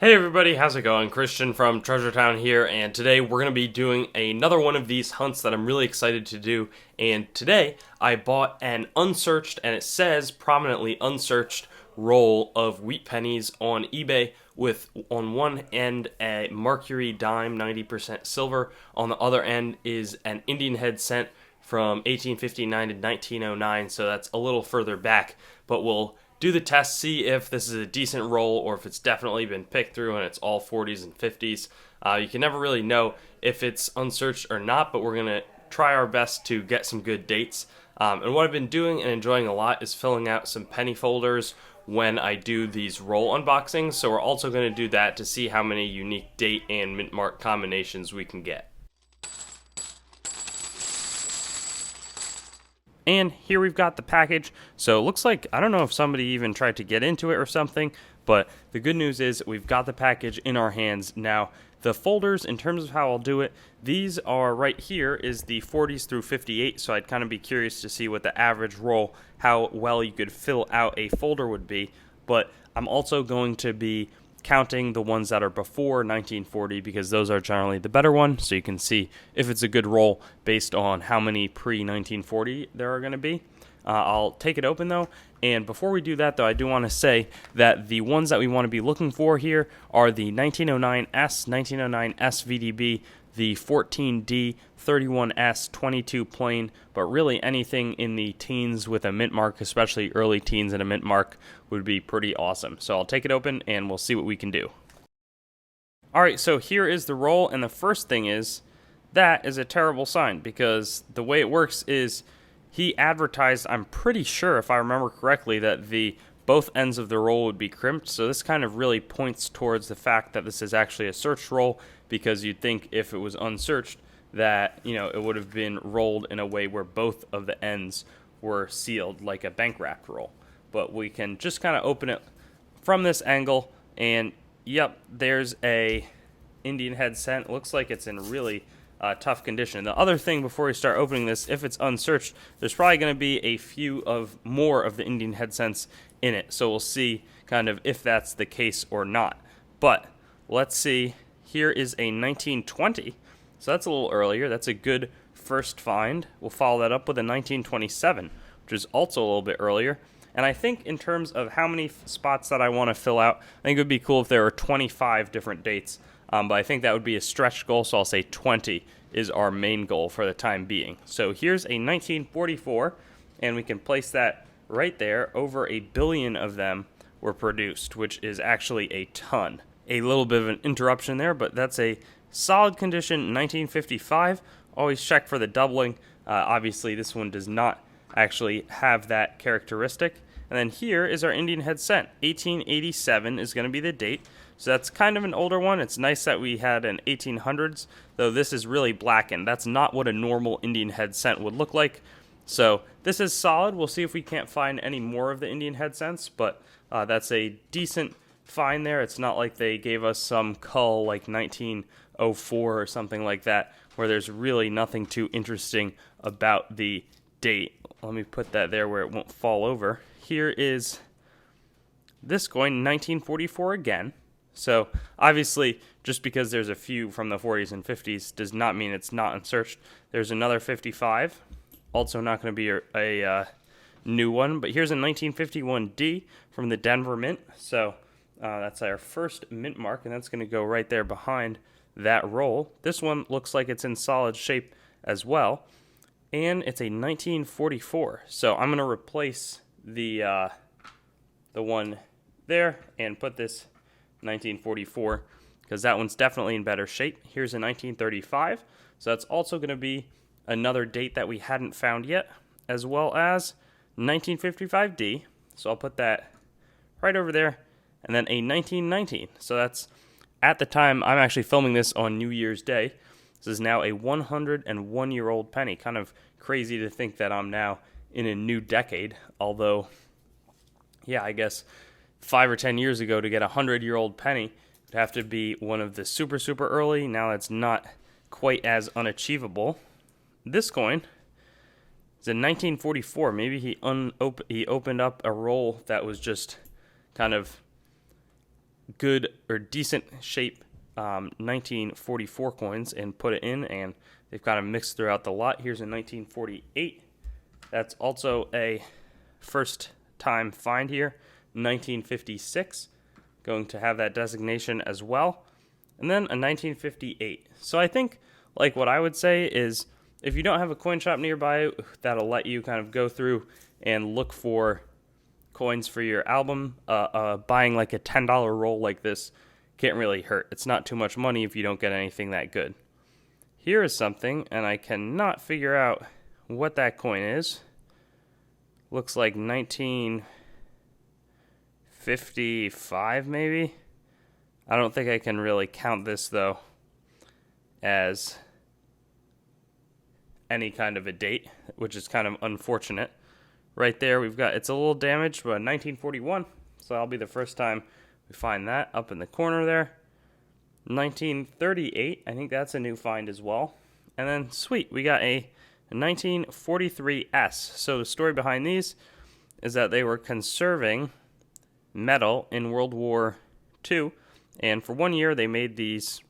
Hey everybody, how's it going? Christian from Treasure Town here, and today we're going to be doing another one of these hunts that I'm really excited to do. And today I bought an unsearched, and it says prominently unsearched, roll of wheat pennies on eBay with on one end a Mercury dime 90% silver, on the other end is an Indian head cent from 1859 to 1909, so that's a little further back, but we'll do the test, see if this is a decent roll or if it's definitely been picked through and it's all 40s and 50s. You can never really know if it's unsearched or not, but we're going to try our best to get some good dates. And what I've been doing and enjoying a lot is filling out some penny folders when I do these roll unboxings. So we're also going to do that to see how many unique date and mint mark combinations we can get. And here we've got the package. So it looks like, I don't know if somebody even tried to get into it or something, but the good news is we've got the package in our hands. Now, the folders, in terms of how I'll do it, these are right here is the 40s through 58, so I'd kind of be curious to see what the average roll, how well you could fill out a folder would be. But I'm also going to be counting the ones that are before 1940 because those are generally the better ones, so you can see if it's a good roll based on how many pre-1940 there are going to be. I'll take it open though, and before we do that though, I do want to say that the ones that we want to be looking for here are the 1909S, 1909S VDB, the 14D, 31S, 22 plain, but really anything in the teens with a mint mark, especially early teens and a mint mark, would be pretty awesome. So I'll take it open and we'll see what we can do. Alright, so here is the roll, and the first thing is, that is a terrible sign, because the way it works is he advertised, I'm pretty sure if I remember correctly, that both ends of the roll would be crimped, so this kind of really points towards the fact that this is actually a searched roll, because you'd think if it was unsearched that, it would have been rolled in a way where both of the ends were sealed like a bank wrapped roll. But we can just kind of open it from this angle, and yep, there's a Indian head cent. It looks like it's in really tough condition. The other thing before we start opening this, if it's unsearched, there's probably going to be a few of more of the Indian head cents in it, so we'll see kind of if that's the case or not. But let's see. Here is a 1920, so that's a little earlier. That's a good first find. We'll follow that up with a 1927, which is also a little bit earlier. And I think in terms of how many spots that I want to fill out, I think it would be cool if there were 25 different dates. But I think that would be a stretch goal, so I'll say 20 is our main goal for the time being. So here's a 1944, and we can place that right there. Over 1 billion of them were produced, which is actually a ton. A little bit of an interruption there, but that's a solid condition 1955. Always check for the doubling. Obviously, this one does not actually have that characteristic. And then here is our Indian head cent. 1887 is going to be the date. So that's kind of an older one. It's nice that we had an 1800s, though this is really blackened. That's not what a normal Indian head cent would look like. So this is solid. We'll see if we can't find any more of the Indian head cents, but that's a decent find there. It's not like they gave us some cull like 1904 or something like that, where there's really nothing too interesting about the date. Let me put that there where it won't fall over. Here is this coin, 1944 again. So obviously, just because there's a few from the 40s and 50s does not mean it's not unsearched. There's another 55, also not going to be a new one. But here's a 1951D from the Denver Mint. So that's our first mint mark, and that's going to go right there behind that roll. This one looks like it's in solid shape as well, and it's a 1944. So I'm going to replace the one there and put this 1944 because that one's definitely in better shape. Here's a 1935, so that's also going to be another date that we hadn't found yet, as well as 1955D. So I'll put that right over there, and then a 1919. So that's, at the time, I'm actually filming this on New Year's Day. This is now a 101-year-old penny. Kind of crazy to think that I'm now in a new decade, although, yeah, I guess 5 or 10 years ago to get a 100-year-old penny would have to be one of the super, super early. Now it's not quite as unachievable. This coin is in 1944. Maybe he opened up a roll that was just kind of good or decent shape 1944 coins and put it in, and they've kind of mixed throughout the lot. Here's a 1948. That's also a first time find here. 1956, going to have that designation as well. And then a 1958. So I think, like, what I would say is, if you don't have a coin shop nearby that'll let you kind of go through and look for coins for your album, buying like a $10 roll like this can't really hurt. It's not too much money if you don't get anything that good. Here is something, and I cannot figure out what that coin is. Looks like 1955 maybe. I don't think I can really count this though as any kind of a date, which is kind of unfortunate. Right there we've got, it's a little damaged, but 1941, so that'll be the first time we find that up in the corner there. 1938, I think that's a new find as well. And then, sweet, we got a 1943S. So the story behind these is that they were conserving metal in World War II, and for 1 year they made these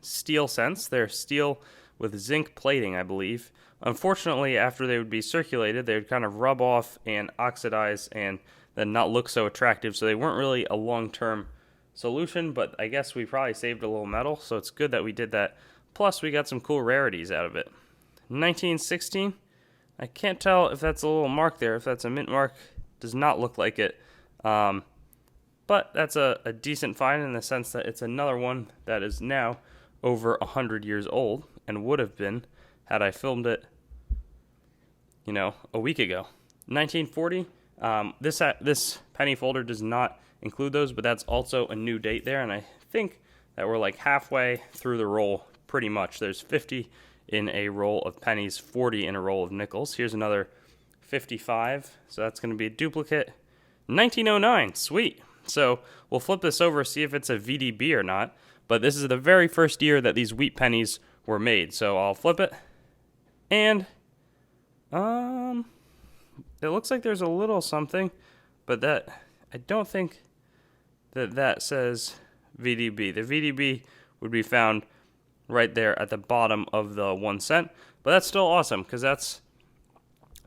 steel cents. They're steel with zinc plating, I believe. Unfortunately, after they would be circulated, they would kind of rub off and oxidize and then not look so attractive, so they weren't really a long-term solution, but I guess we probably saved a little metal, so it's good that we did that. Plus, we got some cool rarities out of it. 1916, I can't tell if that's a little mark there, if that's a mint mark. Does not look like it. But that's a decent find in the sense that it's another one that is now over 100 years old and would have been had I filmed it, a week ago. 1940, this penny folder does not include those, but that's also a new date there, and I think that we're like halfway through the roll pretty much. There's 50 in a roll of pennies, 40 in a roll of nickels. Here's another 55, so that's going to be a duplicate. 1909, sweet. So we'll flip this over, see if it's a VDB or not, but this is the very first year that these wheat pennies were made, so I'll flip it, and it looks like there's a little something, but that I don't think that says VDB. The VDB would be found right there at the bottom of the 1 cent, but that's still awesome because that's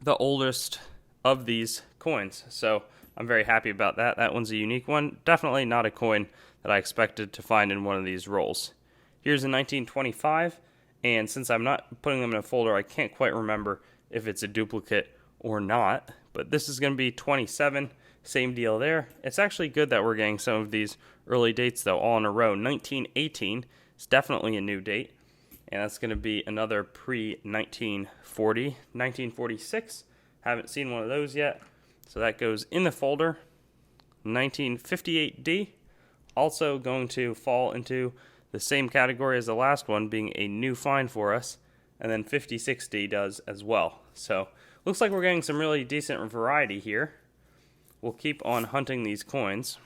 the oldest of these coins, so I'm very happy about that. That one's a unique one. Definitely not a coin that I expected to find in one of these rolls. Here's a 1925, and since I'm not putting them in a folder, I can't quite remember if it's a duplicate or not, but this is going to be 27. Same deal there. It's actually good that we're getting some of these early dates, though, all in a row. 1918 is definitely a new date, and that's going to be another pre-1940. 1946, haven't seen one of those yet, so that goes in the folder. 1958D, also going to fall into the same category as the last one, being a new find for us, and then 56D does as well. So looks like we're getting some really decent variety here. We'll keep on hunting these coins.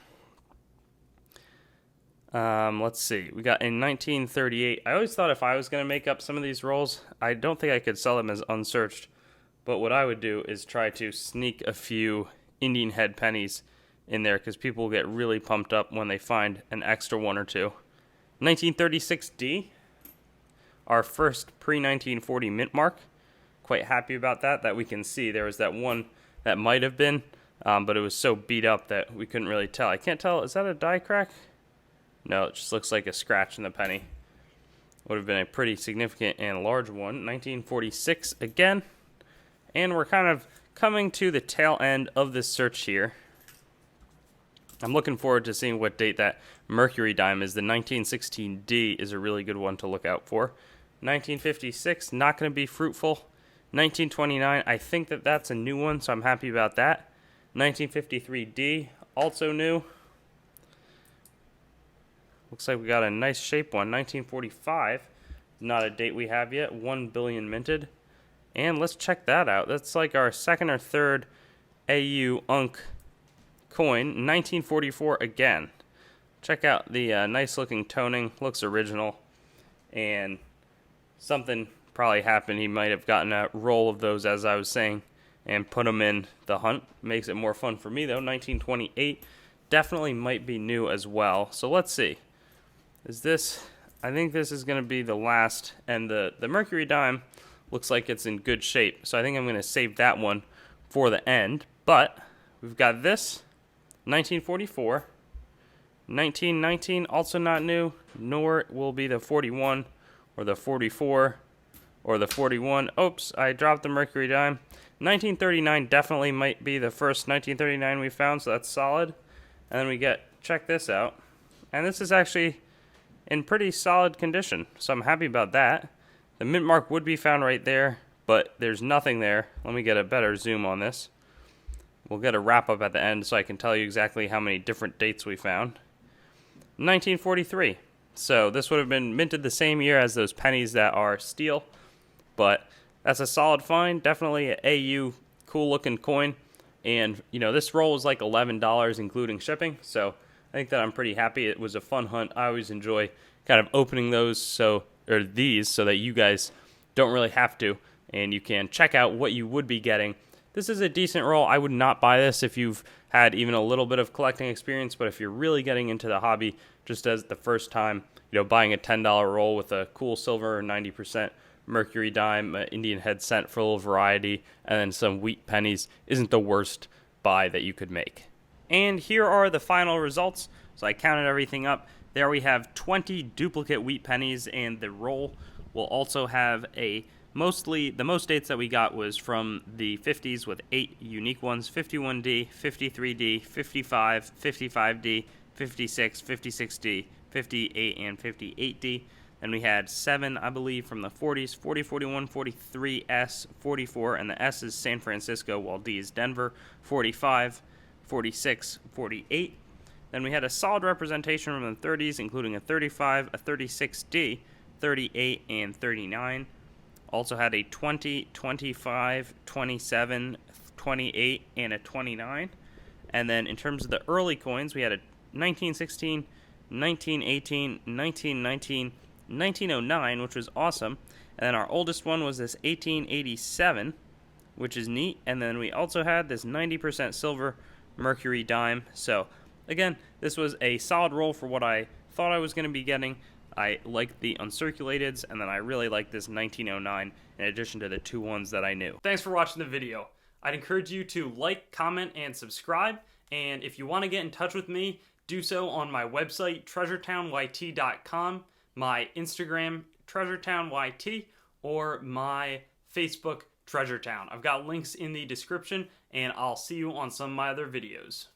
Let's see. We got in 1938. I always thought if I was going to make up some of these rolls, I don't think I could sell them as unsearched. But what I would do is try to sneak a few Indian head pennies in there because people get really pumped up when they find an extra one or two. 1936D, our first pre-1940 mint mark. Quite happy about that we can see. There was that one that might have been, but it was so beat up that we couldn't really tell. I can't tell, is that a die crack? No, it just looks like a scratch in the penny. Would have been a pretty significant and large one. 1946 again. And we're kind of coming to the tail end of this search here. I'm looking forward to seeing what date that Mercury dime is. The 1916D is a really good one to look out for. 1956, not going to be fruitful. 1929, I think that's a new one, so I'm happy about that. 1953D, also new. Looks like we got a nice shape one. 1945, not a date we have yet. 1 billion minted. And let's check that out. That's like our second or third AU Unk coin. 1944 again. Check out the nice looking toning. Looks original. And something probably happened. He might have gotten a roll of those, as I was saying, and put them in the hunt. Makes it more fun for me, though. 1928. definitely might be new as well. So let's see. Is this... I think this is going to be the last, and the Mercury dime looks like it's in good shape. So I think I'm going to save that one for the end. But we've got this, 1944, 1919, also not new, nor will be the 41 or the 44 or the 41. Oops, I dropped the Mercury dime. 1939 definitely might be the first 1939 we found, so that's solid. And then we get, check this out. And this is actually in pretty solid condition, so I'm happy about that. The mint mark would be found right there, but there's nothing there. Let me get a better zoom on this. We'll get a wrap up at the end so I can tell you exactly how many different dates we found. 1943. So this would have been minted the same year as those pennies that are steel, but that's a solid find. Definitely an AU cool looking coin. And you know, this roll was like $11 including shipping, so I think that I'm pretty happy. It was a fun hunt. I always enjoy kind of opening those these so that you guys don't really have to, and you can check out what you would be getting. This is a decent roll. I would not buy this if you've had even a little bit of collecting experience, but if you're really getting into the hobby just as the first time, you know, buying a $10 roll with a cool silver 90% Mercury dime, Indian head cent for a little variety, and then some wheat pennies isn't the worst buy that you could make. And here are the final results. So I counted everything up. There we have 20 duplicate wheat pennies, and the roll will also have the most dates that we got was from the 50s with 8 unique ones: 51D, 53D, 55, 55D, 56, 56D, 58, and 58D. Then we had 7, I believe, from the 40s: 40, 41, 43, S, 44, and the S is San Francisco, while D is Denver, 45, 46, 48. Then we had a solid representation from the 30s, including a 35, a 36D, 38, and 39. Also had a 20, 25, 27, 28, and a 29. And then in terms of the early coins, we had a 1916, 1918, 1919, 1909, which was awesome. And then our oldest one was this 1887, which is neat. And then we also had this 90% silver Mercury dime. So again, this was a solid roll for what I thought I was going to be getting. I liked the uncirculateds, and then I really liked this 1909 in addition to the 2 ones that I knew. Thanks for watching the video. I'd encourage you to like, comment, and subscribe. And if you want to get in touch with me, do so on my website, treasuretownYT.com, my Instagram, treasuretownYT, or my Facebook, Treasuretown. I've got links in the description, and I'll see you on some of my other videos.